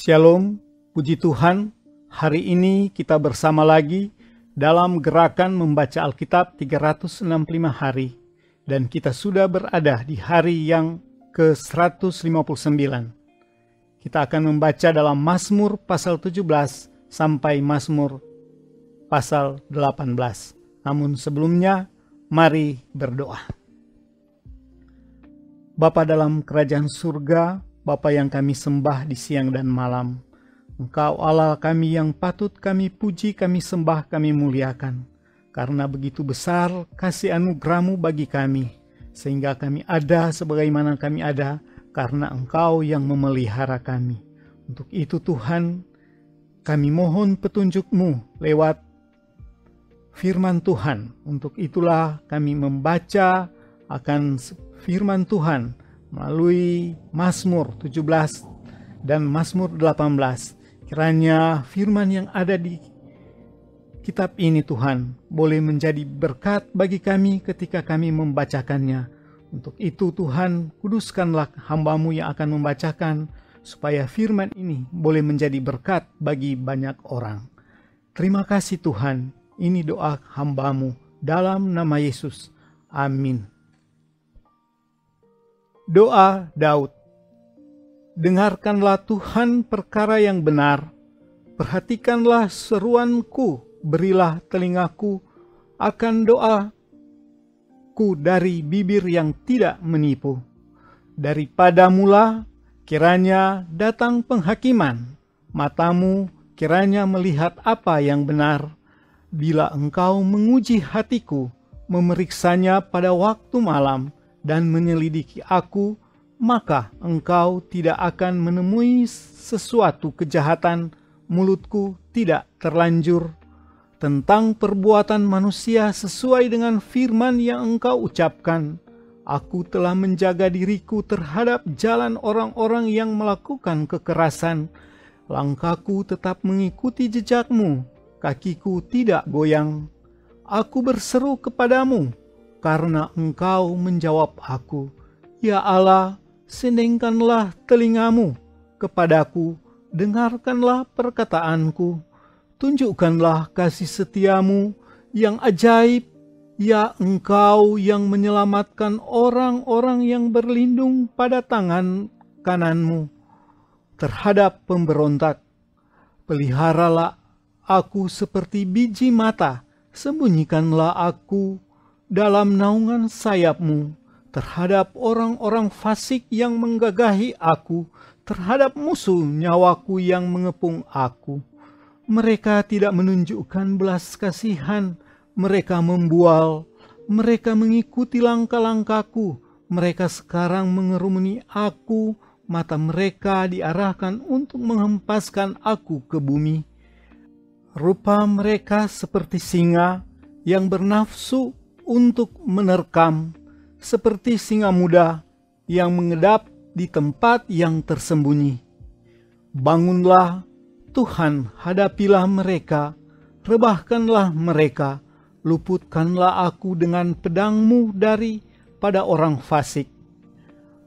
Shalom, puji Tuhan. Hari ini kita bersama lagi dalam gerakan membaca Alkitab 365 hari. Dan kita sudah berada di hari yang ke-159. Kita akan membaca dalam Mazmur pasal 17 sampai Mazmur pasal 18. Namun sebelumnya, mari berdoa. Bapa dalam kerajaan surga, Bapa yang kami sembah di siang dan malam, Engkau Allah kami yang patut kami puji, kami sembah, kami muliakan. Karena begitu besar kasih anugerah-Mu bagi kami, sehingga kami ada sebagaimana kami ada, karena Engkau yang memelihara kami. Untuk itu Tuhan, kami mohon petunjuk-Mu lewat firman Tuhan. Untuk itulah kami membaca akan firman Tuhan melalui Mazmur 17 dan Mazmur 18. Kiranya firman yang ada di kitab ini Tuhan boleh menjadi berkat bagi kami ketika kami membacakannya. Untuk itu Tuhan, kuduskanlah hamba-Mu yang akan membacakan, supaya firman ini boleh menjadi berkat bagi banyak orang. Terima kasih Tuhan, ini doa hamba-Mu dalam nama Yesus. Amin. Doa Daud. Dengarkanlah Tuhan perkara yang benar, perhatikanlah seruanku, berilah telingaku akan doaku dari bibir yang tidak menipu. Daripadamulah kiranya datang penghakiman, matamu kiranya melihat apa yang benar. Bila Engkau menguji hatiku, memeriksanya pada waktu malam, dan menyelidiki aku, maka Engkau tidak akan menemui sesuatu kejahatan, mulutku tidak terlanjur tentang perbuatan manusia sesuai dengan firman yang Engkau ucapkan. Aku telah menjaga diriku terhadap jalan orang-orang yang melakukan kekerasan. Langkahku tetap mengikuti jejak-Mu, kakiku tidak goyang. Aku berseru kepadamu, karena Engkau menjawab aku. Ya Allah, sendengkanlah telingamu kepadaku, dengarkanlah perkataanku. Tunjukkanlah kasih setiamu yang ajaib, ya Engkau yang menyelamatkan orang-orang yang berlindung pada tangan kananmu terhadap pemberontak. Peliharalah aku seperti biji mata, sembunyikanlah aku dalam naungan sayap-Mu terhadap orang-orang fasik yang menggagahi aku, terhadap musuh nyawaku yang mengepung aku. Mereka tidak menunjukkan belas kasihan, mereka membual, mereka mengikuti langkah-langkahku, mereka sekarang mengerumuni aku, mata mereka diarahkan untuk menghempaskan aku ke bumi. Rupa mereka seperti singa yang bernafsu untuk menerkam, seperti singa muda yang mengedap di tempat yang tersembunyi. Bangunlah Tuhan, hadapilah mereka, rebahkanlah mereka, luputkanlah aku dengan pedang-Mu daripada orang fasik.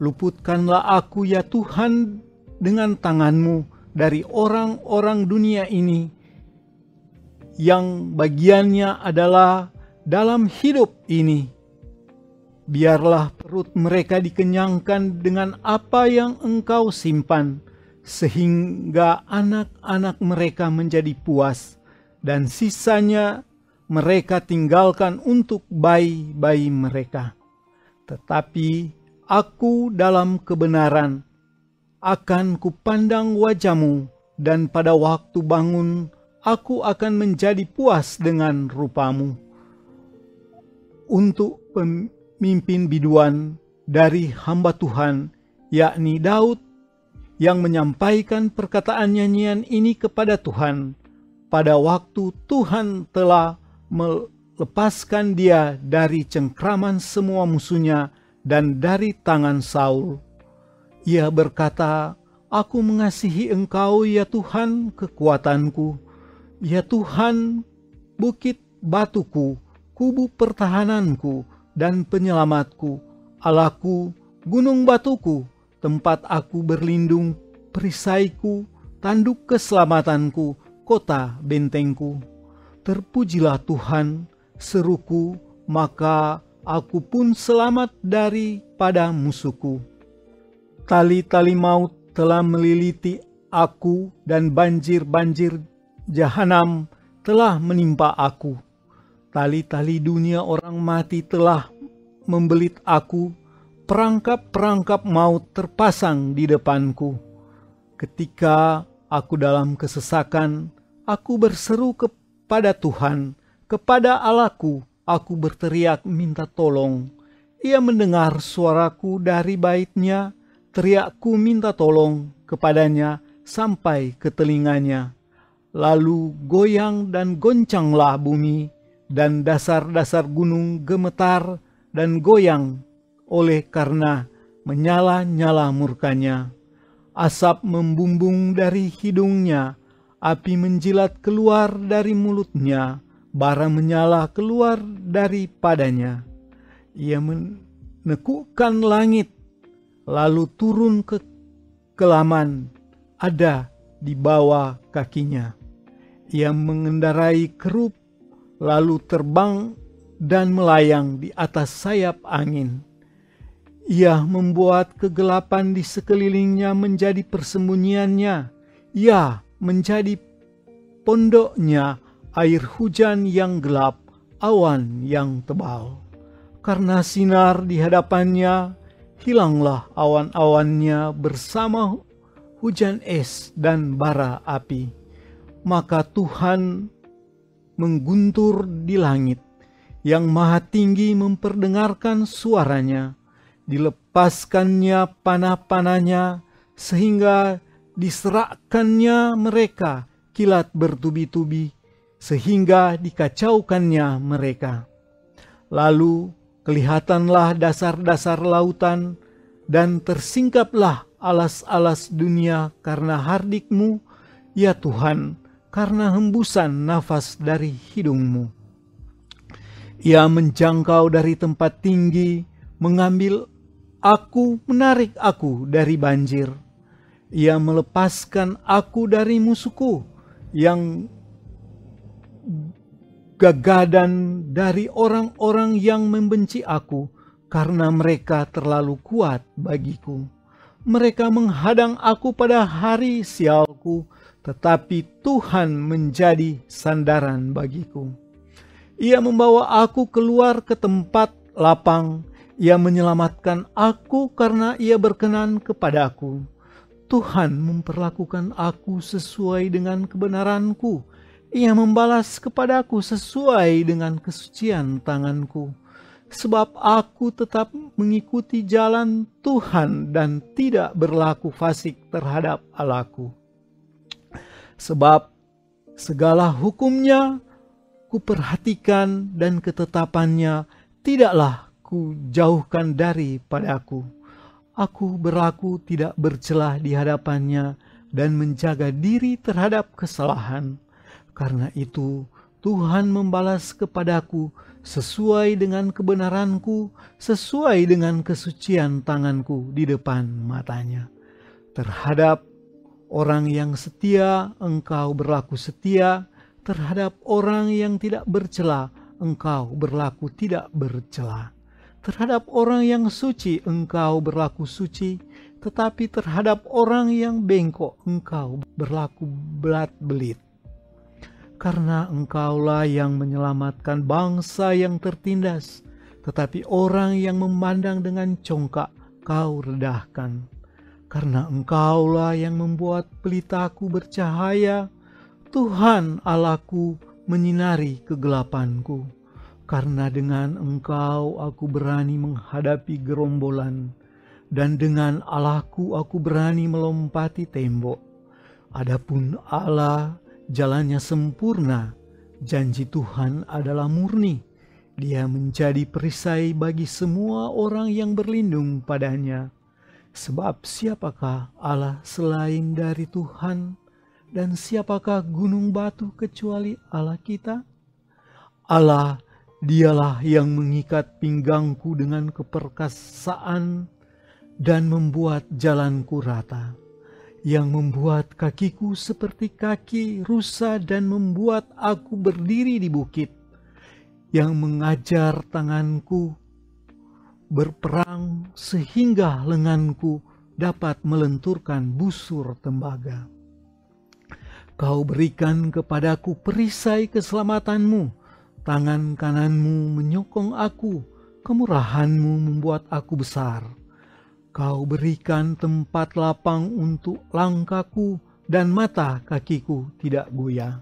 Luputkanlah aku ya Tuhan dengan tangan-Mu dari orang-orang dunia ini, yang bagiannya adalah dalam hidup ini. Biarlah perut mereka dikenyangkan dengan apa yang Engkau simpan, sehingga anak-anak mereka menjadi puas, dan sisanya mereka tinggalkan untuk bayi-bayi mereka. Tetapi aku dalam kebenaran akan kupandang wajah-Mu, dan pada waktu bangun aku akan menjadi puas dengan rupa-Mu. Untuk pemimpin biduan dari hamba Tuhan, yakni Daud, yang menyampaikan perkataan nyanyian ini kepada Tuhan, pada waktu Tuhan telah melepaskan dia dari cengkraman semua musuhnya dan dari tangan Saul. Ia berkata, aku mengasihi Engkau ya Tuhan kekuatanku, ya Tuhan bukit batuku, kubu pertahananku dan penyelamatku, Allahku, gunung batuku, tempat aku berlindung, perisaiku, tanduk keselamatanku, kota bentengku. Terpujilah Tuhan, seruku, maka aku pun selamat daripada musuhku. Tali-tali maut telah meliliti aku dan banjir-banjir jahanam telah menimpa aku. Tali-tali dunia orang mati telah membelit aku, perangkap-perangkap maut terpasang di depanku. Ketika aku dalam kesesakan, aku berseru kepada Tuhan, kepada Allahku, aku berteriak minta tolong. Ia mendengar suaraku dari baitnya, teriakku minta tolong kepadanya sampai ke telinganya. Lalu goyang dan goncanglah bumi, dan dasar-dasar gunung gemetar dan goyang oleh karena menyala-nyala murkanya. Asap membumbung dari hidungnya, api menjilat keluar dari mulutnya, bara menyala keluar daripadanya. Ia menekukkan langit, lalu turun ke kelaman, ada di bawah kakinya. Ia mengendarai kerup, lalu terbang dan melayang di atas sayap angin. Ia membuat kegelapan di sekelilingnya menjadi persembunyiannya. Ia menjadi pondoknya air hujan yang gelap, awan yang tebal. Karena sinar di hadapannya, hilanglah awan-awannya bersama hujan es dan bara api. Maka Tuhan mengguntur di langit, yang maha tinggi memperdengarkan suaranya. Dilepaskannya panah-panahnya, sehingga diserakkannya mereka kilat bertubi-tubi, sehingga dikacaukannya mereka. Lalu kelihatanlah dasar-dasar lautan, dan tersingkaplah alas-alas dunia karena hardikmu, ya Tuhan, karena hembusan nafas dari hidungmu. Ia menjangkau dari tempat tinggi, mengambil aku, menarik aku dari banjir. Ia melepaskan aku dari musuhku, yang gagadan dari orang-orang yang membenci aku, karena mereka terlalu kuat bagiku. Mereka menghadang aku pada hari sialku, tetapi Tuhan menjadi sandaran bagiku. Ia membawa aku keluar ke tempat lapang. Ia menyelamatkan aku karena ia berkenan kepadaku. Tuhan memperlakukan aku sesuai dengan kebenaranku. Ia membalas kepadaku sesuai dengan kesucian tanganku. Sebab aku tetap mengikuti jalan Tuhan dan tidak berlaku fasik terhadap Allahku. Sebab segala hukumnya kuperhatikan dan ketetapannya tidaklah ku jauhkan daripadaku. Aku berlaku tidak bercelah di hadapannya dan menjaga diri terhadap kesalahan. Karena itu Tuhan membalas kepadaku sesuai dengan kebenaranku, sesuai dengan kesucian tanganku di depan matanya. Terhadap orang yang setia, engkau berlaku setia. Terhadap orang yang tidak bercela, engkau berlaku tidak bercela. Terhadap orang yang suci, engkau berlaku suci. Tetapi terhadap orang yang bengkok, engkau berlaku belat-belit. Karena engkaulah yang menyelamatkan bangsa yang tertindas, tetapi orang yang memandang dengan congkak, kau redahkan. Karena engkaulah yang membuat pelitaku bercahaya, Tuhan Allahku menyinari kegelapanku. Karena dengan engkau aku berani menghadapi gerombolan, dan dengan Allahku aku berani melompati tembok. Adapun Allah, jalannya sempurna, janji Tuhan adalah murni. Dia menjadi perisai bagi semua orang yang berlindung padanya. Sebab siapakah Allah selain dari Tuhan? Dan siapakah gunung batu kecuali Allah kita? Allah, dialah yang mengikat pinggangku dengan keperkasaan dan membuat jalanku rata. yang membuat kakiku seperti kaki rusa dan membuat aku berdiri di bukit, yang mengajar tanganku berperang sehingga lenganku dapat melenturkan busur tembaga. Kau berikan kepadaku perisai keselamatanmu, tangan kananmu menyokong aku, kemurahanmu membuat aku besar. Kau berikan tempat lapang untuk langkahku dan mata kakiku tidak goyah.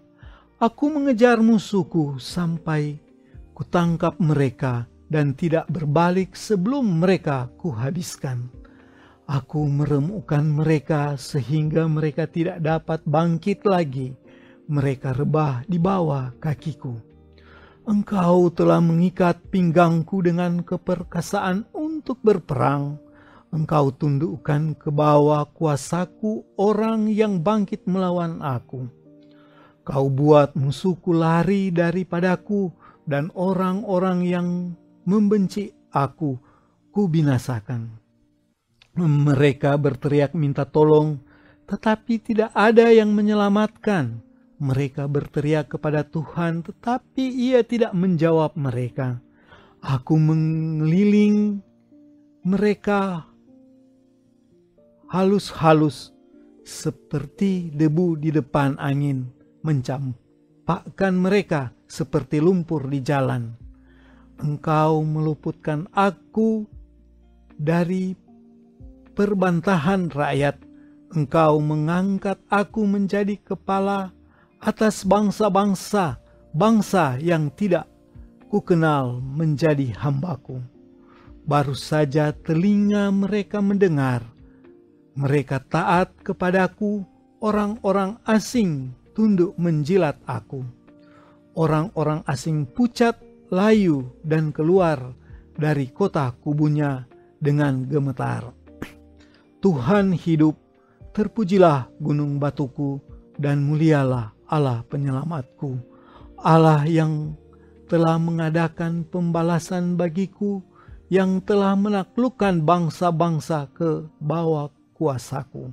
Aku mengejar musuhku sampai kutangkap mereka dan tidak berbalik sebelum mereka kuhabiskan. Aku meremukkan mereka sehingga mereka tidak dapat bangkit lagi. Mereka rebah di bawah kakiku. Engkau telah mengikat pinggangku dengan keperkasaan untuk berperang. Engkau tundukkan ke bawah kuasaku orang yang bangkit melawan aku. Kau buat musuhku lari daripadaku, dan orang-orang yang membenci aku kubinasakan. Mereka berteriak minta tolong, tetapi tidak ada yang menyelamatkan. Mereka berteriak kepada Tuhan, tetapi Ia tidak menjawab mereka. Aku mengeliling mereka halus-halus seperti debu di depan angin, mencampakkan mereka seperti lumpur di jalan. Engkau meluputkan aku dari perbantahan rakyat. Engkau mengangkat aku menjadi kepala atas bangsa-bangsa, bangsa yang tidak kukenal menjadi hambaku. Baru saja telinga mereka mendengar, mereka taat kepadaku, orang-orang asing tunduk menjilat aku. Orang-orang asing pucat, layu, dan keluar dari kota kubunya dengan gemetar. Tuhan hidup, terpujilah gunung batuku, dan mulialah Allah penyelamatku. Allah yang telah mengadakan pembalasan bagiku, yang telah menaklukkan bangsa-bangsa ke bawah kuasaku,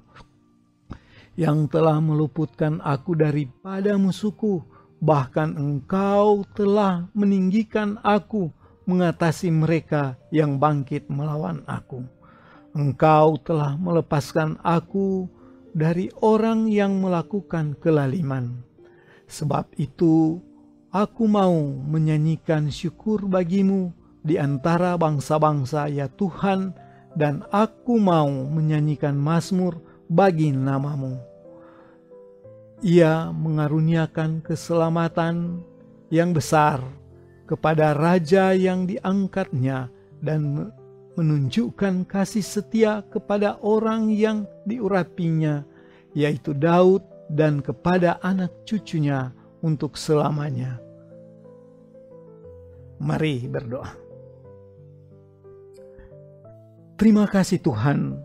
yang telah meluputkan aku daripada musuhku. Bahkan Engkau telah meninggikan aku mengatasi mereka yang bangkit melawan aku. Engkau telah melepaskan aku dari orang yang melakukan kelaliman. Sebab itu aku mau menyanyikan syukur bagimu di antara bangsa-bangsa, ya Tuhan, dan aku mau menyanyikan mazmur bagi namamu. Ia mengaruniakan keselamatan yang besar kepada raja yang diangkatnya dan menunjukkan kasih setia kepada orang yang diurapinya, yaitu Daud, dan kepada anak cucunya untuk selamanya. Mari berdoa. Terima kasih Tuhan,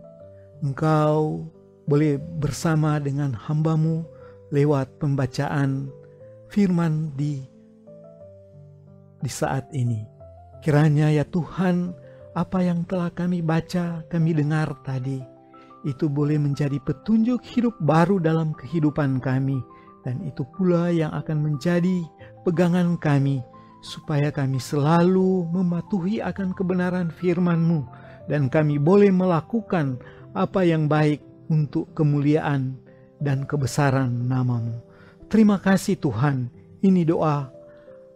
Engkau boleh bersama dengan hamba-Mu lewat pembacaan firman di saat ini. Kiranya ya Tuhan, apa yang telah kami baca, kami dengar tadi, itu boleh menjadi petunjuk hidup baru dalam kehidupan kami. Dan itu pula yang akan menjadi pegangan kami, supaya kami selalu mematuhi akan kebenaran firman-Mu, dan kami boleh melakukan apa yang baik untuk kemuliaan dan kebesaran nama-Mu. Terima kasih Tuhan, ini doa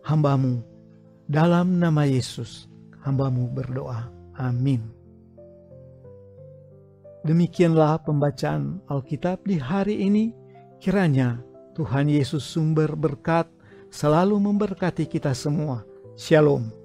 hamba-Mu. Dalam nama Yesus, hamba-Mu berdoa. Amin. Demikianlah pembacaan Alkitab di hari ini. Kiranya Tuhan Yesus sumber berkat selalu memberkati kita semua. Shalom.